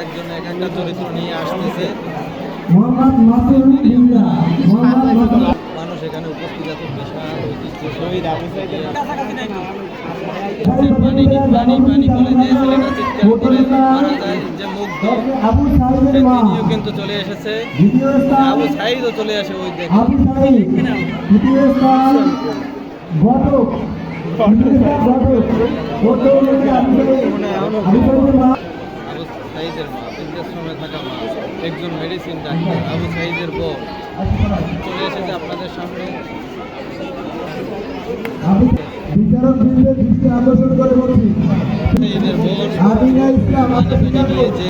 একজন এক একটা চরিত্র নিয়ে আসতেছে। মানুষ এখানে উপস্থিত আছে, বিশাল ঐতিহ্য শহীদ আবু সাইদের পানি পানি পানি বলে যে ছেলেটা চিৎকার করে মারা যায়, যে মুগ্ধ তিনিও কিন্তু চলে এসেছে। আবু সাইদও চলে আসে ওই দেখে। আবু সাইদের মা, বৃদ্ধাশ্রমে থাকা মা, একজন মেডিসিন ডাক্তার, আবু সাইদের বউ চলে এসেছে আপনাদের সামনে। সাইদের বউ নিয়ে যে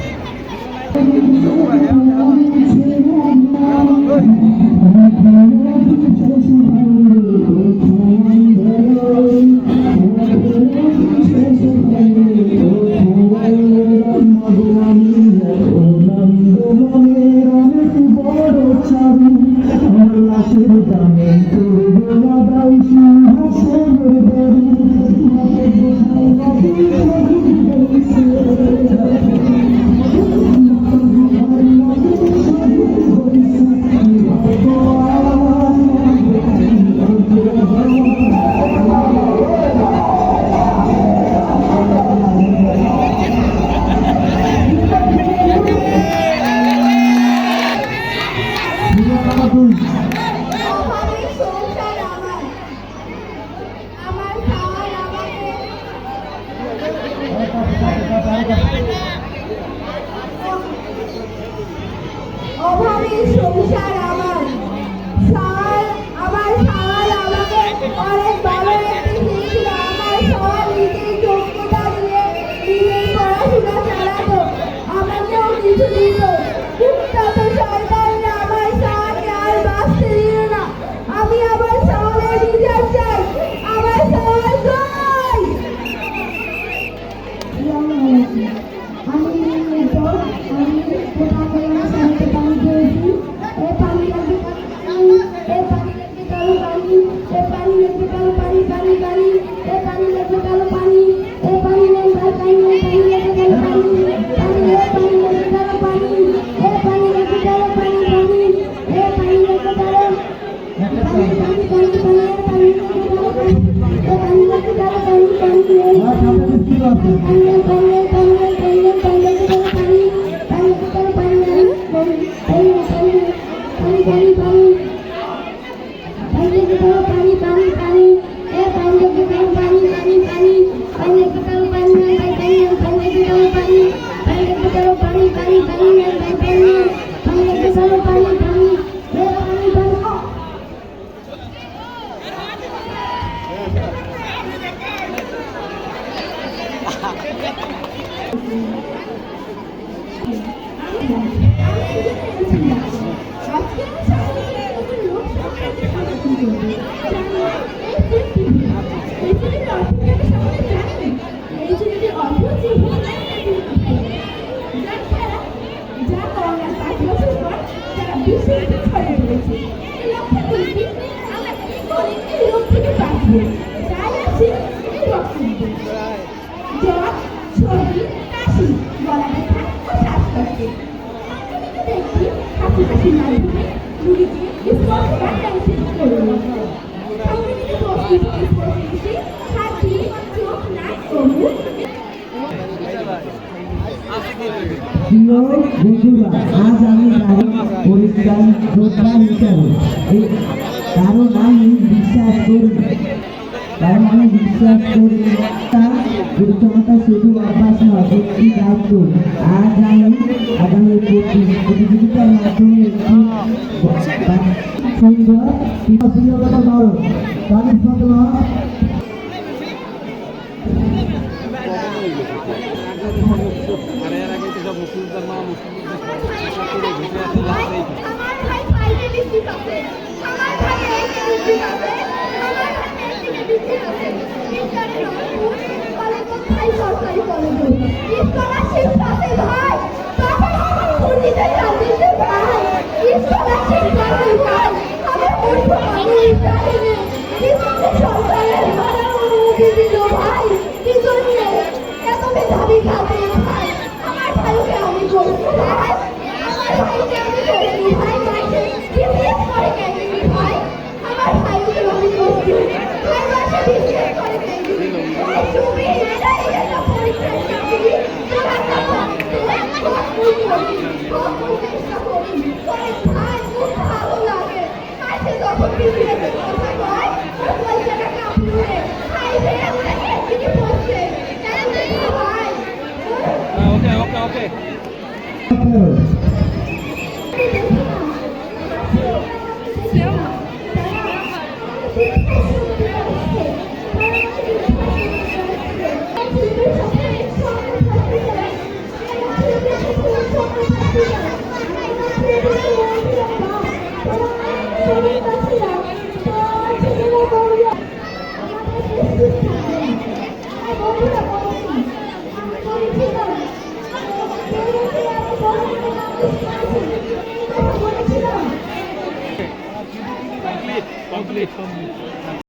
অভাবের সংসার আমার আমার সওয়াল আমাকে অনেক ভালো একটি শিখিয়ে আমার সওয়াল নিজের যোগ্যতা দিয়ে নিজের পড়াশোনা চালাতো, আমাকেও কিছু দিত। তত সরকাররা আমার সওয়ালকে আর বাঁচতে দিল না। আমি আমার সওয়ালের বিচার চাই। আমার সওয়াল চাই। আজ আমি পরিত্রাণ হিসাবে কারণ আমি বিশ্বাস করি তার পরিচ্ছন্নতা শুধু অভ্যাস নয়, একটি দায়িত্ব। আজ আমি আগামী প্রতিযোগিতার মাধ্যমে একটি সুন্দর প্রিয়তা করো ভাই ওকে ওকে ওকে কমপ্লিট কমপ্লিট